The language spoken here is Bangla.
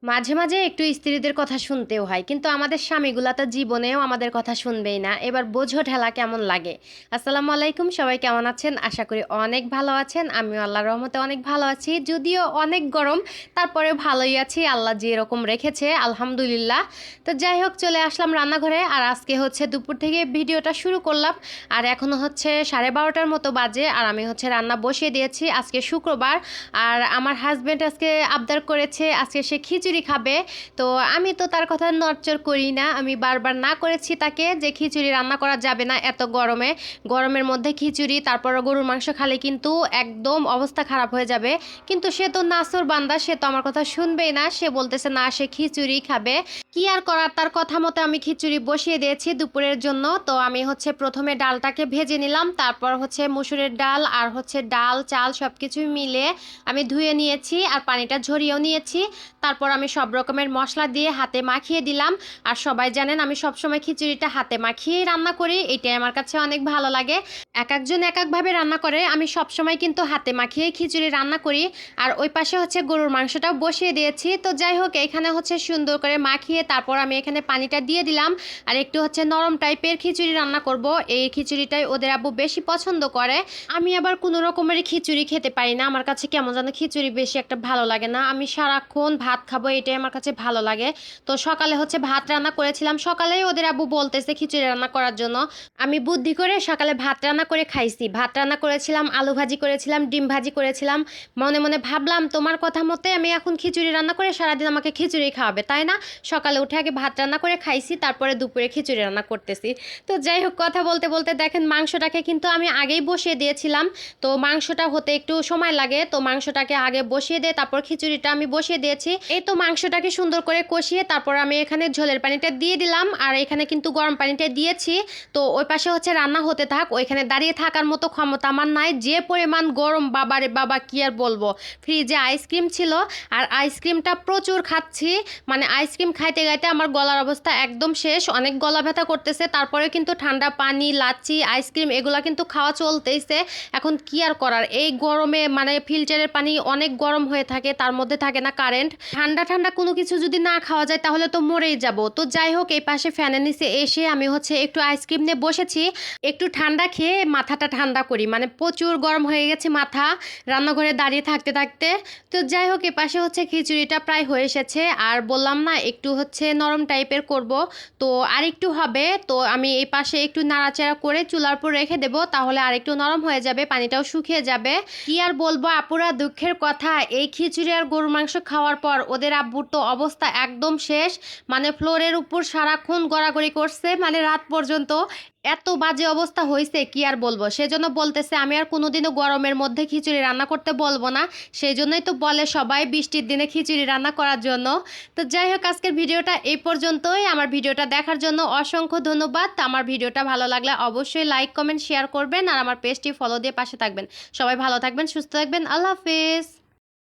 মাঝে, মাঝে একটু স্ত্রীদের কথা শুনতেও হয়। কিন্তু আমাদের স্বামীগুলা তো জীবনেও আমাদের কথা শুনবেই না। এবার বোঝো ঠেলা কেমন লাগে। আসসালামু আলাইকুম, সবাই কেমন আছেন? আশা করি অনেক ভালো আছেন। আমিও আল্লাহর রহমতে অনেক ভালো আছি। যদিও অনেক গরম, তারপরেও ভালোই আছি। আল্লাহ যেরকম রেখেছে আলহামদুলিল্লাহ। তো যাই হোক, চলে আসলাম রান্নাঘরে। আর আজকে হচ্ছে দুপুর থেকে ভিডিওটা শুরু করলাম। আর এখনো হচ্ছে 12:30টার মতো বাজে। আর আমি হচ্ছে রান্না বসিয়ে দিয়েছি। আজকে শুক্রবার। আর আমার হাজব্যান্ড আজকে আবদার করেছে আজকে সে খিচুড়ি খাবে। তো আমি তো তার কথা নড়চড় করি না। আমি বারবার না করেছি তাকে যে খিচুড়ি রান্না করা যাবে না এত গরমে। গরমের মধ্যে খিচুড়ি তারপর গরুর মাংস খালে কিন্তু একদম অবস্থা খারাপ হয়ে যাবে। কিন্তু সে তো নাছোড় বান্দা, সে তো আমার কথা শুনবেই না। সে বলতেছে না, সে খিচুড়ি খাবে। কি আর করার, তার কথা মতো আমি খিচুড়ি বসিয়ে দিয়েছি দুপুরের জন্য। তো আমি হচ্ছে প্রথমে ডালটাকে ভেজে নিলাম, তারপর হচ্ছে মসুরের ডাল আর হচ্ছে ডাল চাল সব কিছু মিলে আমি ধুয়ে নিয়েছি আর পানিটা ঝরিয়েও নিয়েছি। তারপর আমি সব রকমের মশলা দিয়ে হাতে মাখিয়ে দিলাম। আর সবাই জানেন আমি সবসময় খিচুড়িটা হাতে মাখিয়েই রান্না করি, এটাই আমার কাছে অনেক ভালো লাগে। এক একজন এক একভাবে রান্না করে, আমি সবসময় কিন্তু হাতে মাখিয়েই খিচুড়ি রান্না করি। আর ওই পাশে হচ্ছে গরুর মাংসটাও বসিয়ে দিয়েছি। তো যাই হোক, এখানে হচ্ছে সুন্দর করে মাখিয়ে তারপর আমি এখানে পানিটা দিয়ে দিলাম। আর একটু হচ্ছে নরম টাইপের খিচুড়ি রান্না করব। এই খিচুড়িটাই ওদের আব্বু বেশি পছন্দ করে। আমি আবার কোনো রকমের খিচুড়ি খেতে পারি না, আমার কাছে কেমন যেন খিচুড়ি বেশি একটা ভালো লাগে না। আমি সারাক্ষণ ভাত খাবো, এটাই আমার কাছে ভালো লাগে। তো সকালে হচ্ছে ভাত রান্না করেছিলাম, সকালেই ওদের আব্বু বলতেছে খিচুড়ি রান্না করার জন্য। আমি বুদ্ধি করে সকালে ভাত রান্না করে খাইছি। ভাত রান্না করেছিলাম, আলু ভাজি করেছিলাম, ডিম ভাজি করেছিলাম। মনে মনে ভাবলাম তোমার কথা মতে আমি এখন খিচুড়ি রান্না করে সারাদিন আমাকে খিচুড়ি খাওয়াবে, তাই না? সকালে উঠে আগে ভাত রান্না করে খাইছি, তারপরে দুপুরে খিচুড়ি রান্না করতেছি। তো যাই হোক, কথা বলতে বলতে দেখেন মাংসটাকে কিন্তু আমি আগেই বসিয়ে দিয়েছিলাম। তো মাংসটা হতে একটু সময় লাগে, তো মাংসটাকে আগে বসিয়ে দিয়ে তারপর খিচুড়িটা আমি বসিয়ে দিয়েছি। এই তো মাংসটাকে সুন্দর করে কষিয়ে তারপর আমি এখানে ঝোলের পানিটা দিয়ে দিলাম। আর এখানে কিন্তু গরম পানিটা দিয়েছি। তো ওই পাশে হচ্ছে রান্না হতে থাক, ওইখানে দাঁড়িয়ে থাকার মতো ক্ষমতা আমার নাই, যে পরিমাণ গরম বাবারে বাবা, কি আর বলবো। ফ্রিজে আইসক্রিম ছিল আর আইসক্রিমটা প্রচুর খাচ্ছি। মানে আইসক্রিম খাইতে খাইতে আমার গলার অবস্থা একদম শেষ, অনেক গলা ব্যথা করতেছে। তারপরে কিন্তু ঠান্ডা পানি, লাচ্ছি, আইসক্রিম এগুলা কিন্তু খাওয়া চলতেইছে। এখন কি আর করার, এই গরমে মানে ফিল্টারের পানি অনেক গরম হয়ে থাকে, তার মধ্যে থাকে না কারেন্ট। ঠান্ডা ঠান্ডা কোনো কিছু যদি না খাওয়া যায় তাহলে তো মরেই যাব। তো যাই হোক, এই পাশে ফ্যানের নিচে এসে আমি হচ্ছে একটু আইসক্রিম নিয়ে বসেছি। একটু ঠান্ডা খেয়ে মাথাটা ঠান্ডা করি, মানে প্রচুর গরম হয়ে গেছে মাথা রান্নাঘরে দাঁড়িয়ে থাকতে থাকতে। তো যাই হোক, এ পাশে হচ্ছে খিচুড়িটা প্রায় হয়ে এসেছে। আর বললাম না একটু হচ্ছে নরম টাইপের করব, তো আর একটু হবে। তো আমি এই পাশে একটু নাড়াচাড়া করে চুলার উপর রেখে দেবো, তাহলে আর একটু নরম হয়ে যাবে, পানিটাও শুকিয়ে যাবে। কি আর বলবো আপুরা, দুঃখের কথা, এই খিচুড়ি আর গরুর মাংস খাওয়ার পর ওদের আব্বুর তো অবস্থা একদম শেষ। মানে ফ্লোরের উপর সারাক্ষণ গড়াগড়ি করছে, মানে রাত পর্যন্ত। এত বাজে অবস্থা হয়েছে, কি আর বলবো। সেজন্য বলতেছে আমি আর কোনোদিনও গরমের মধ্যে খিচুড়ি রান্না করতে বলবো না। সেই জন্যই তো বলে সবাই বৃষ্টির দিনে খিচুড়ি রান্না করার জন্য। তো যাই হোক, আজকের ভিডিওটা এই পর্যন্তই। আমার ভিডিওটা দেখার জন্য অসংখ্য ধন্যবাদ। আমার ভিডিওটা ভালো লাগলে অবশ্যই লাইক কমেন্ট শেয়ার করবেন আর আমার পেজটি ফলো দিয়ে পাশে থাকবেন। সবাই ভালো থাকবেন, সুস্থ থাকবেন, আল্লাহ হাফেজ।